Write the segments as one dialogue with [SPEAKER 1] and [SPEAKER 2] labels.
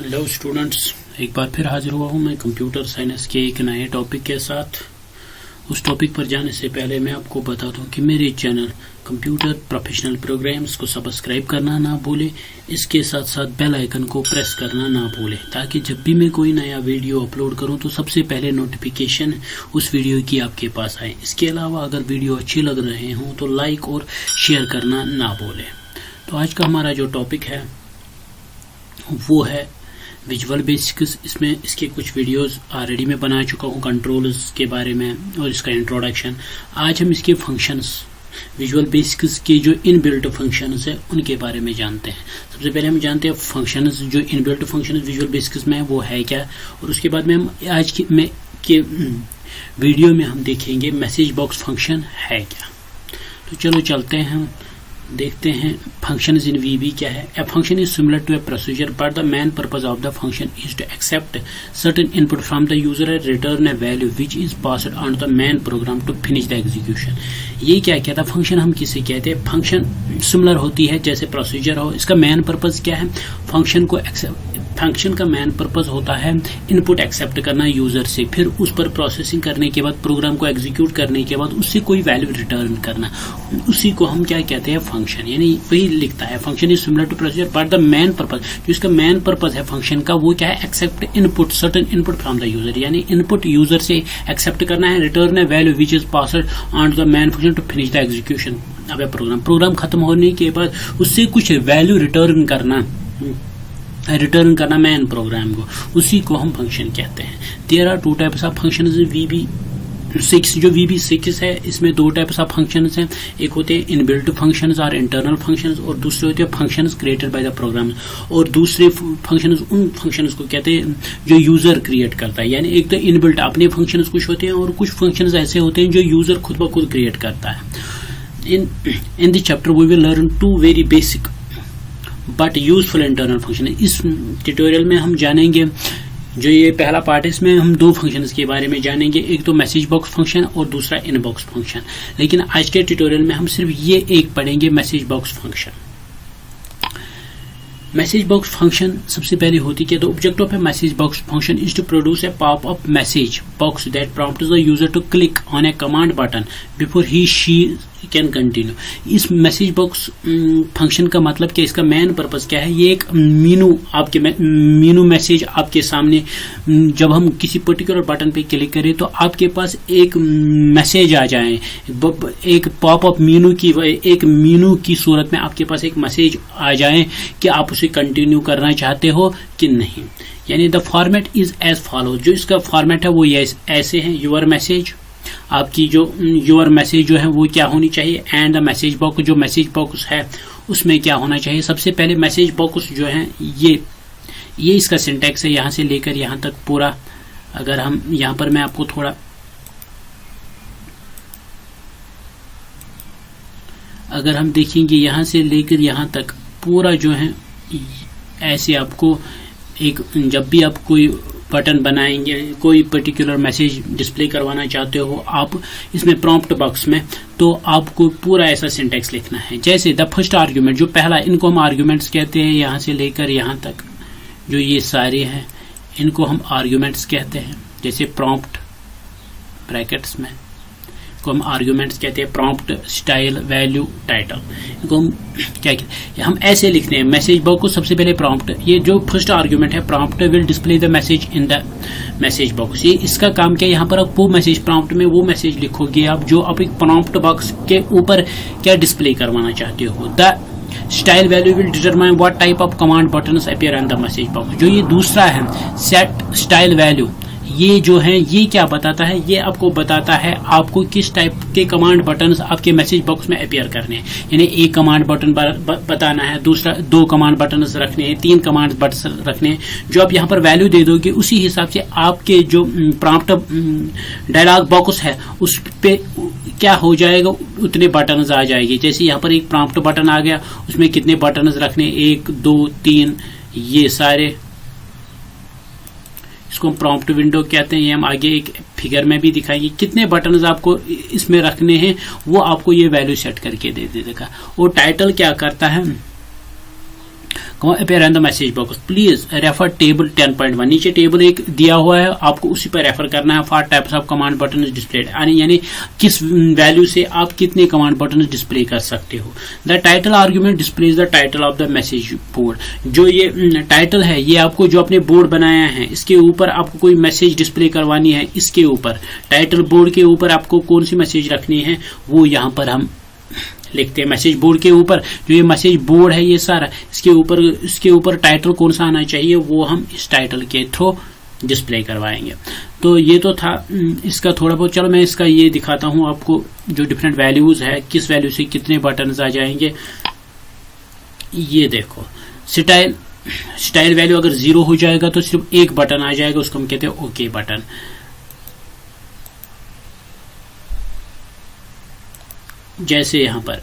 [SPEAKER 1] Hello students, एक बार फिर हाजिर हुआ हूँ मैं कंप्यूटर साइंस के एक नए टॉपिक के साथ। उस टॉपिक पर जाने से पहले मैं आपको बता दूं कि मेरे चैनल कंप्यूटर प्रोफेशनल प्रोग्राम्स को सब्सक्राइब करना ना भूले, इसके साथ साथ बेल आइकन को प्रेस करना ना भूले, ताकि जब भी मैं कोई नया वीडियो अपलोड करूं तो सबसे पहले नोटिफिकेशन उस वीडियो की आपके पास आए। इसके अलावा अगर वीडियो अच्छी लग रहे हों तो लाइक और शेयर करना ना भूले। तो आज का हमारा जो टॉपिक है वो है विजुअल बेसिक्स। इसमें इसके कुछ वीडियोस ऑलरेडी मैं बना चुका हूँ कंट्रोल्स के बारे में और इसका इंट्रोडक्शन। आज हम इसके फंक्शंस, विजुअल बेसिक्स के जो इनबिल्ट फंक्शंस है उनके बारे में जानते हैं। सबसे पहले हम जानते हैं फंक्शंस, जो इनबिल्ट फंक्शंस विजुअल बेसिक्स में है वो है क्या, और उसके बाद में हम आज के वीडियो में हम देखेंगे मैसेज बॉक्स फंक्शन है क्या। तो चलो चलते हैं, हम देखते हैं फंक्शंस इन वीबी क्या है। A function is similar to a procedure but the main purpose of the function is to accept certain input from the user and return a value which is passed on the main program to finish the execution. ये क्या कहता है, function हम किसे कहते हैं। Function similar होती है जैसे प्रोसीजर हो। इसका मेन पर्पज क्या है, फंक्शन का मेन पर्पज होता है इनपुट एक्सेप्ट करना यूजर से, फिर उस पर प्रोसेसिंग करने के बाद, प्रोग्राम को एग्जीक्यूट करने के बाद उससे कोई वैल्यू रिटर्न करना, उसी को हम क्या कहते हैं, फंक्शन। यानी वही लिखता है function is similar to procedure but the main purpose, जो इसका मेन पर्पज है फंक्शन का वो क्या है, accept input, certain input from the user, यानी इनपुट यूजर से एक्सेप्ट करना है, return a value which is passed on the main function to finish the execution. अब प्रोग्राम खत्म होने के बाद उससे कुछ वैल्यू रिटर्न करना मैन प्रोग्राम को, उसी को हम फंक्शन कहते हैं। There are two types of functions VB6। जो VB6 है इसमें दो टाइप्स ऑफ फंक्शंस हैं, एक होते हैं इनबिल्ट फंक्शंस और इंटरनल फंक्शंस, और दूसरे होते हैं functions created by the program. और दूसरे फंक्शंस उन फंक्शंस को कहते हैं जो यूजर क्रिएट करता है। यानी एक तो इनबिल्ट अपने फंक्शंस कुछ होते हैं और कुछ फंक्शंस ऐसे होते हैं जो यूजर खुद ब खुद क्रिएट करता है। In this chapter we will learn two very basic but useful internal function. इस ट्यूटोरियल में हम जानेंगे, जो ये पहला पार्ट है इसमें हम दो फंक्शंस के बारे में जानेंगे, एक तो मैसेज बॉक्स फंक्शन और दूसरा इनबॉक्स फंक्शन। लेकिन आज के ट्यूटोरियल में हम सिर्फ ये एक पढ़ेंगे, message box function. Message box function सबसे पहले होती है, the object of a message box function is to produce a pop up message box that prompts the user to click on a command button before he she can continue. इस message box function का मतलब क्या, इसका main purpose क्या है, ये एक Meenu message आपके सामने, जब हम किसी पर्टिकुलर बटन पे क्लिक करें तो आपके पास एक मैसेज आ जाए, एक पॉपअप मीनू की सूरत में आपके पास एक मैसेज आ जाए कि आप उसे कंटिन्यू करना चाहते हो कि नहीं। यानी the format is as follow. जो इसका फॉर्मेट है वो ऐसे है, यूर मैसेज, आपकी जो यूर मैसेज जो है वो क्या होनी चाहिए, एंड द मैसेज बॉक्स, जो मैसेज बॉक्स है उसमें क्या होना चाहिए। सबसे पहले मैसेज बॉक्स जो है ये इसका सिंटैक्स है, यहां से लेकर यहां तक पूरा। अगर हम यहां पर मैं आपको थोड़ा, अगर हम देखेंगे यहां से लेकर यहां तक पूरा जो है ऐसे, आपको एक, जब भी आप कोई बटन बनाएंगे, कोई पर्टिकुलर मैसेज डिस्प्ले करवाना चाहते हो आप इसमें प्रॉम्प्ट बॉक्स में, तो आपको पूरा ऐसा सिंटैक्स लिखना है। जैसे द फर्स्ट आर्ग्यूमेंट, जो पहला, इनको हम आर्ग्यूमेंट्स कहते हैं, यहां से लेकर यहां तक जो ये सारे हैं इनको हम आर्ग्यूमेंट्स कहते हैं। जैसे प्रॉम्प्ट ब्रैकेट्स में को हम आर्ग्यूमेंट्स कहते हैं, प्रॉम्प्ट, स्टाइल, वैल्यू, टाइटल, इनको हम क्या कहते हैं, हम ऐसे लिखते हैं। मैसेज बॉक्स को सबसे पहले प्रॉम्प्ट, ये जो फर्स्ट आर्ग्यूमेंट है prompt will display the message in the message box. ये इसका काम क्या है, यहाँ पर आप वो मैसेज, प्रॉम्प्ट में वो मैसेज लिखोगे आप जो आप एक प्रॉम्प्ट बॉक्स के ऊपर क्या डिस्प्ले करवाना चाहते हो। The style value will determine what type of command buttons appear on the message box. जो ये दूसरा है सेट स्टाइल वैल्यू, ये जो है ये क्या बताता है, ये आपको बताता है आपको किस टाइप के कमांड बटन्स आपके मैसेज बॉक्स में अपीयर करने हैं। यानी एक कमांड बटन बताना है, दूसरा 2 कमांड बटन्स रखने हैं, 3 कमांड बटन रखने हैं। जो आप यहाँ पर वैल्यू दे दोगे उसी हिसाब से आपके जो प्रॉम्प्ट डायलॉग बॉक्स है उस पे क्या हो जाएगा, उतने बटन्स आ जाएंगे। जैसे यहाँ पर एक प्रॉम्प्ट बटन आ गया, उसमें कितने बटन्स रखने, 1 2 3, ये सारे, इसको हम प्रॉम्प्ट विंडो कहते हैं। ये हम आगे एक फिगर में भी दिखाएंगे कितने बटन्स आपको इसमें रखने हैं, वो आपको ये वैल्यू सेट करके दे देगा। और टाइटल क्या करता है, appear in the message box. Please refer table 10.1. नीचे टेबल एक दिया हुआ है, आपको उसी पर रेफर करना है. For types of command button display, यानी किस वैल्यू से आप कितने कमांड बटन डिस्प्ले कर सकते हो. The title argument displays the title of the message board. जो ये टाइटल है, ये आपको जो अपने बोर्ड बनाया है इसके ऊपर आपको कोई मैसेज डिस्प्ले करवानी है, इसके ऊपर टाइटल बोर्ड के ऊपर आपको कौन सी मैसेज रखनी है वो यहाँ पर हम लिखते हैं. मैसेज बोर्ड के ऊपर जो ये मैसेज बोर्ड है ये सारा, इसके ऊपर टाइटल कौन सा आना चाहिए वो हम इस टाइटल के थ्रू डिस्प्ले करवाएंगे. तो ये तो था इसका थोड़ा बहुत. चलो मैं इसका ये दिखाता हूं आपको, जो डिफरेंट वैल्यूज है, किस वैल्यू से कितने बटन्स आ जाएंगे. ये देखो, स्टाइल वैल्यू अगर 0 हो जाएगा तो सिर्फ एक बटन आ जाएगा, उसको हम कहते हैं ओके बटन. जैसे यहां पर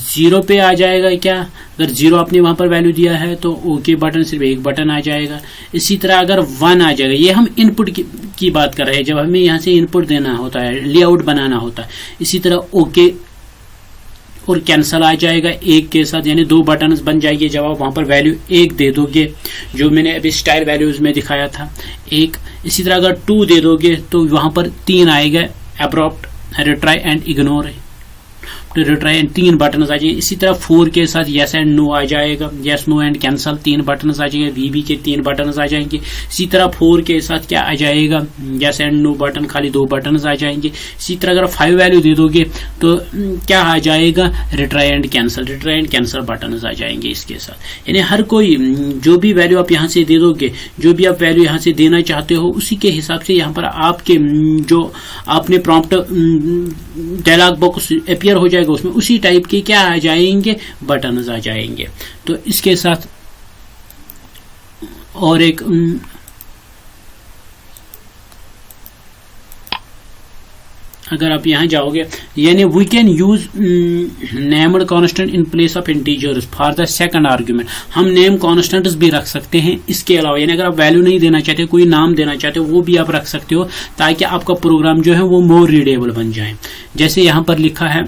[SPEAKER 1] 0 पे आ जाएगा क्या, अगर 0 आपने वहां पर वैल्यू दिया है तो ओके बटन सिर्फ एक बटन आ जाएगा. इसी तरह अगर 1 आ जाएगा, ये हम इनपुट की बात कर रहे हैं, जब हमें यहां से इनपुट देना होता है, लेआउट बनाना होता है. इसी तरह ओके और कैंसल आ जाएगा एक के साथ, यानी 2 बटन बन जाएंगे जब आप वहां पर वैल्यू 1 दे दोगे, जो मैंने अभी स्टाइल वैल्यूज में दिखाया था 1. इसी तरह अगर 2 दे दोगे तो वहां पर 3 आएगा, abrupt, retry and ignore. Retry and 3 button आ जाएंगे. इसी तरह 4 के साथ यस एंड नो आ जाएगा, yes no and cancel 3 button आ जाएंगे, वीबी के 3 बटन आ जाएंगे. इसी तरह 4 के साथ क्या आ जाएगा, यस एंड नो बटन, खाली 2 बटन आ जाएंगे. इसी तरह अगर 5 वैल्यू दे दोगे तो क्या आ जाएगा, रिट्राई एंड कैंसल बटन आ जाएंगे इसके साथ. यानी हर कोई जो भी वैल्यू आप यहाँ से दे दोगे, जो भी आप वैल्यू यहाँ से देना चाहते हो, उसी के हिसाब से यहाँ पर आपके जो आपने प्रॉम्प्ट डायलॉग बॉक्स अपीयर हो जाएगा, उसमें उसी टाइप के क्या आ जाएंगे, बटन आ जाएंगे. तो इसके साथ और एक अगर आप यहां जाओगे, यानी we can use named constant in place of integers for the second argument. हम नेम कॉन्स्टेंट्स भी रख सकते हैं इसके अलावा, यानी अगर आप वैल्यू नहीं देना चाहते, कोई नाम देना चाहते हो, वो भी आप रख सकते हो, ताकि आपका प्रोग्राम जो है वो मोर रीडेबल बन जाए. जैसे यहां पर लिखा है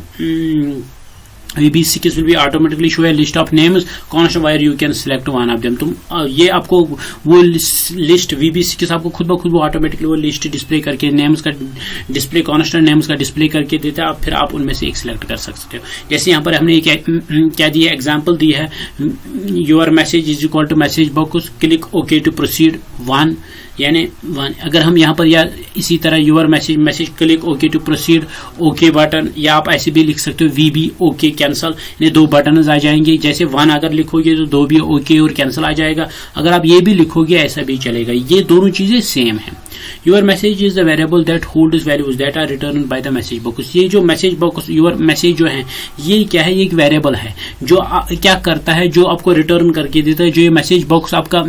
[SPEAKER 1] VB6 will be automatically show a list of names constant where you can select one of them. तुम ये आपको वो लिस्ट VB6 आपको खुद ब खुद वो ऑटोमेटिकली वो लिस्ट डिस्प्ले करके नेम्स का डिस्प्ले, कांस्टेंट नेम्स का डिस्प्ले करके देता है. आप फिर आप उनमें से एक सिलेक्ट कर सकते हो. जैसे यहाँ पर हमने क्या दिया, एग्जाम्पल दी है, your message is equal to message box, click okay to proceed 1, यानी 1. अगर हम यहाँ पर या इसी तरह your message click okay to proceed okay button, या आप ऐसे भी लिख सकते हो VB ओके कैंसल, यानी 2 बटन आ जाएंगे. जैसे 1 अगर लिखोगे तो 2 भी ओके और कैंसल आ जाएगा. अगर आप ये भी लिखोगे ऐसा भी चलेगा. ये दोनों चीजें सेम है. Your message is the variable that holds values that are return by the message box. ये जो मैसेज बॉक्स, योर मैसेज जो है, ये क्या है, ये एक वेरिएबल है जो क्या करता है, जो आपको रिटर्न करके देता है. जो ये मैसेज बॉक्स आपका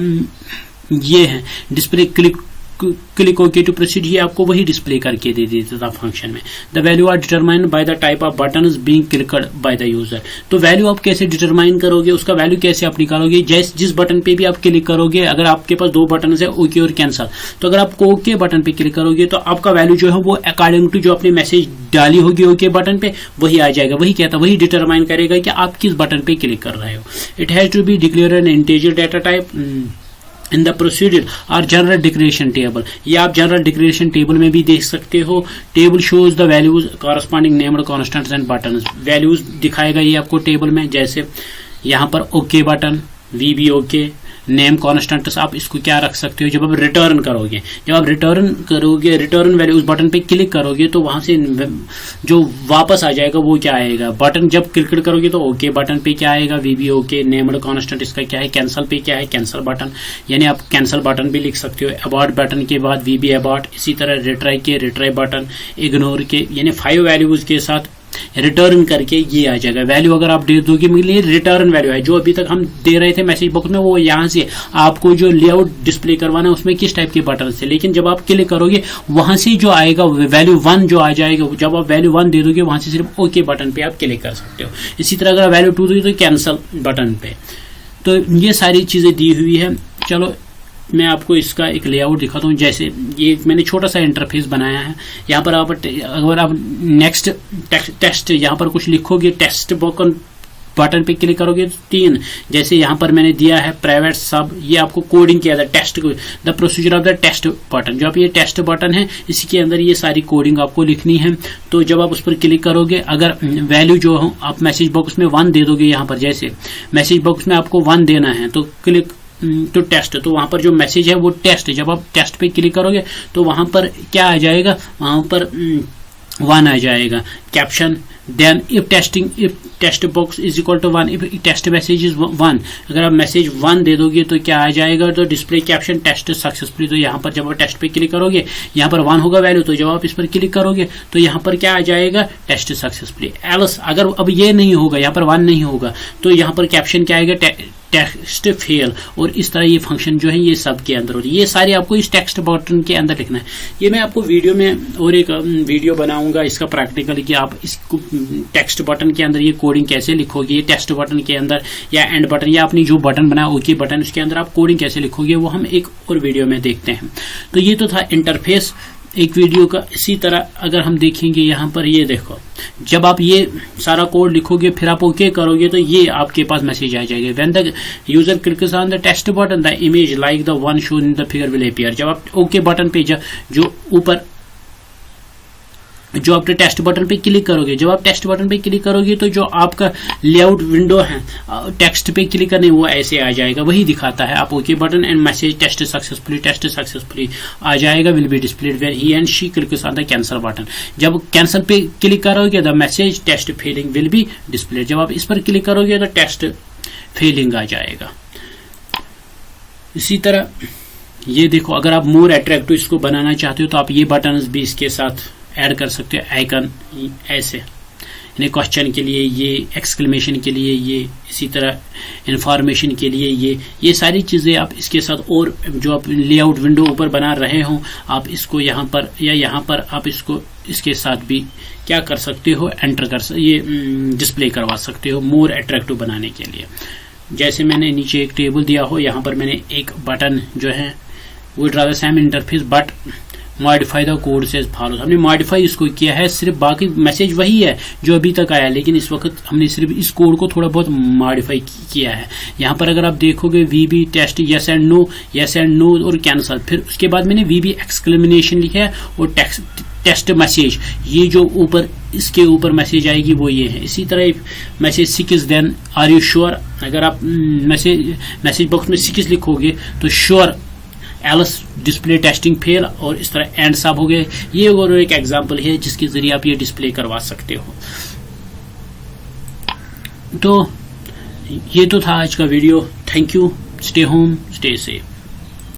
[SPEAKER 1] ये है display, click okay to proceed, ये आपको वही डिस्प्ले करके दे देता था फंक्शन में. The value are determined by the type of buttons being clicked by the user. तो वैल्यू आप कैसे डिटरमाइन करोगे, उसका वैल्यू कैसे आप निकालोगे, जिस बटन पे भी आप क्लिक करोगे, अगर आपके पास 2 बटन है ओके और कैंसल, तो अगर आप ओके बटन पे क्लिक करोगे तो आपका वैल्यू जो है वो अकॉर्डिंग टू जो आपने मैसेज डाली होगी ओके बटन पे वही आ जाएगा. वही डिटरमाइन करेगा कि आप किस बटन पे क्लिक कर रहे हो. It has to be declare an integer data type in the procedure और जनरल डिक्लेरेशन टेबल. ये आप जनरल डिक्लेरेशन टेबल में भी देख सकते हो. Table shows the values corresponding named constants and button. Values दिखाएगा ये आपको टेबल में. जैसे यहाँ पर okay button, VB okay, name constants आप इसको क्या रख सकते हो. जब आप रिटर्न करोगे, रिटर्न वैल्यू उस बटन पे क्लिक करोगे तो वहां से जो वापस आ जाएगा वो क्या आएगा, बटन जब क्लिक करोगे तो ओके बटन पे क्या आएगा, VB ओके, नेम्ड कॉन्स्टेंट इसका क्या है, कैंसल पे क्या है, कैंसल बटन, यानी आप कैंसल बटन भी लिख सकते हो. अबॉर्ट बटन के बाद VB अबॉर्ट, इसी तरह रिट्राई बटन, इग्नोर के, यानी 5 वैल्यूज के साथ रिटर्न करके ये आ जाएगा. वैल्यू अगर आप दे दोगे, ये रिटर्न वैल्यू है जो अभी तक हम दे रहे थे मैसेज बॉक्स में, वो यहाँ से आपको जो लेआउट डिस्प्ले करवाना है उसमें किस टाइप के बटन से, लेकिन जब आप क्लिक करोगे वहां से जो आएगा वैल्यू 1 जो आ जाएगा. जब आप वैल्यू 1 दे दोगे वहां से सिर्फ ओके बटन पे आप क्लिक कर सकते हो. इसी तरह अगर वैल्यू 2 दोगे तो कैंसल बटन पे. तो ये सारी चीजें दी हुई है. चलो मैं आपको इसका एक लेआउट दिखाता हूँ. जैसे ये मैंने छोटा सा इंटरफेस बनाया है. यहाँ पर आप अगर आप नेक्स्ट टेक्स्ट यहाँ पर कुछ लिखोगे, टेक्स्ट बटन पे क्लिक करोगे तो 3, जैसे यहाँ पर मैंने दिया है प्राइवेट सब, ये आपको कोडिंग किया था test, the procedure of the test button, जो आप ये टेस्ट बटन है इसी के अंदर ये सारी कोडिंग आपको लिखनी है। तो जब आप उस पर क्लिक करोगे, अगर वैल्यू जो हो आप मैसेज बॉक्स में 1 दे दोगे, यहाँ पर जैसे मैसेज बॉक्स में आपको 1 देना है तो क्लिक तो टेस्ट, तो वहां पर जो मैसेज है वो टेस्ट, जब आप टेस्ट पे क्लिक करोगे तो वहां पर क्या आ जाएगा, वहां पर 1 आ जाएगा caption. Then if test box is equal to 1, if test message is 1, अगर आप मैसेज 1 दे दोगे तो क्या आ जाएगा, तो डिस्प्ले कैप्शन टेस्ट सक्सेसफुली। तो यहाँ पर जब आप टेस्ट पे क्लिक करोगे यहाँ पर 1 होगा वैल्यू, तो जब आप इस पर क्लिक करोगे तो यहाँ पर क्या आ जाएगा, टेस्ट सक्सेसफुली। एल्स अगर अब ये नहीं होगा, यहाँ पर 1 नहीं होगा, तो यहाँ पर कैप्शन क्या आएगा, टेक्स्ट फेल। और इस तरह ये फंक्शन जो है ये सब के अंदर होती है, ये सारे आपको इस टेक्स्ट बटन के अंदर लिखना है। ये मैं आपको वीडियो में और एक वीडियो बनाऊंगा इसका प्रैक्टिकल, कि आप इसको टेक्स्ट बटन के अंदर ये कोडिंग कैसे लिखोगे, ये टेस्ट बटन के अंदर या एंड बटन या आपने जो बटन बनाया ओके बटन, उसके अंदर आप कोडिंग कैसे लिखोगे वो हम एक और वीडियो में देखते हैं। तो ये तो था इंटरफेस एक वीडियो का। इसी तरह अगर हम देखेंगे यहाँ पर, ये देखो जब आप ये सारा कोड लिखोगे फिर आप ओके करोगे तो ये आपके पास मैसेज आ जाएगा, when the user clicks on the test button the image like the one shown in the figure will appear. जब आप ओके बटन पे जो ऊपर जो आपके टेस्ट बटन पे क्लिक करोगे, जब आप टेस्ट बटन पे क्लिक करोगे तो जो आपका लेआउट विंडो है टेक्स्ट पे क्लिक करने वो ऐसे आ जाएगा, वही दिखाता है। आप okay button and message test successfully आ जाएगा, will be displayed when he and she clicks on the cancel button. जब कैंसिल पे क्लिक करोगे the message test failing will be displayed. जब आप इस पर क्लिक करोगे तो टेस्ट फेलिंग आ जाएगा। इसी तरह ये देखो, अगर आप मोर अट्रैक्टिव इसको बनाना चाहते हो तो आप ये बटन भी इसके साथ ऐड कर सकते हो, आइकन ऐसे, यानी क्वेश्चन के लिए ये, एक्सक्लेमेशन के लिए ये, इसी तरह इंफॉर्मेशन के लिए ये सारी चीजें आप इसके साथ, और जो आप लेआउट विंडो ऊपर बना रहे हो आप इसको यहाँ पर या यहाँ पर आप इसको इसके साथ भी क्या कर सकते हो, एंटर कर ये डिस्प्ले करवा सकते हो मोर अट्रैक्टिव बनाने के लिए। जैसे मैंने नीचे एक टेबल दिया हो, यहाँ पर मैंने एक बटन जो है वो draw the same interface but modify the code से फॉलो, हमने मॉडिफाई इसको किया है, सिर्फ बाकी मैसेज वही है जो अभी तक आया, लेकिन इस वक्त हमने सिर्फ इस कोड को थोड़ा बहुत मॉडिफाई किया है। यहाँ पर अगर आप देखोगे वीबी टेस्ट यस एंड नो और कैंसल, फिर उसके बाद मैंने वीबी एक्सक्लेमेशन लिखा है और टेस्ट मैसेज, ये जो ऊपर इसके ऊपर मैसेज आएगी वो ये है। इसी तरह message 6 then are you sure, अगर आप मैसेज बॉक्स में 6 लिखोगे तो sure else display testing fail, और इस तरह एंड सब हो गए। ये और एक एग्जांपल है जिसके जरिए आप ये डिस्प्ले करवा सकते हो। तो ये तो था आज का video. Thank you, stay home stay safe.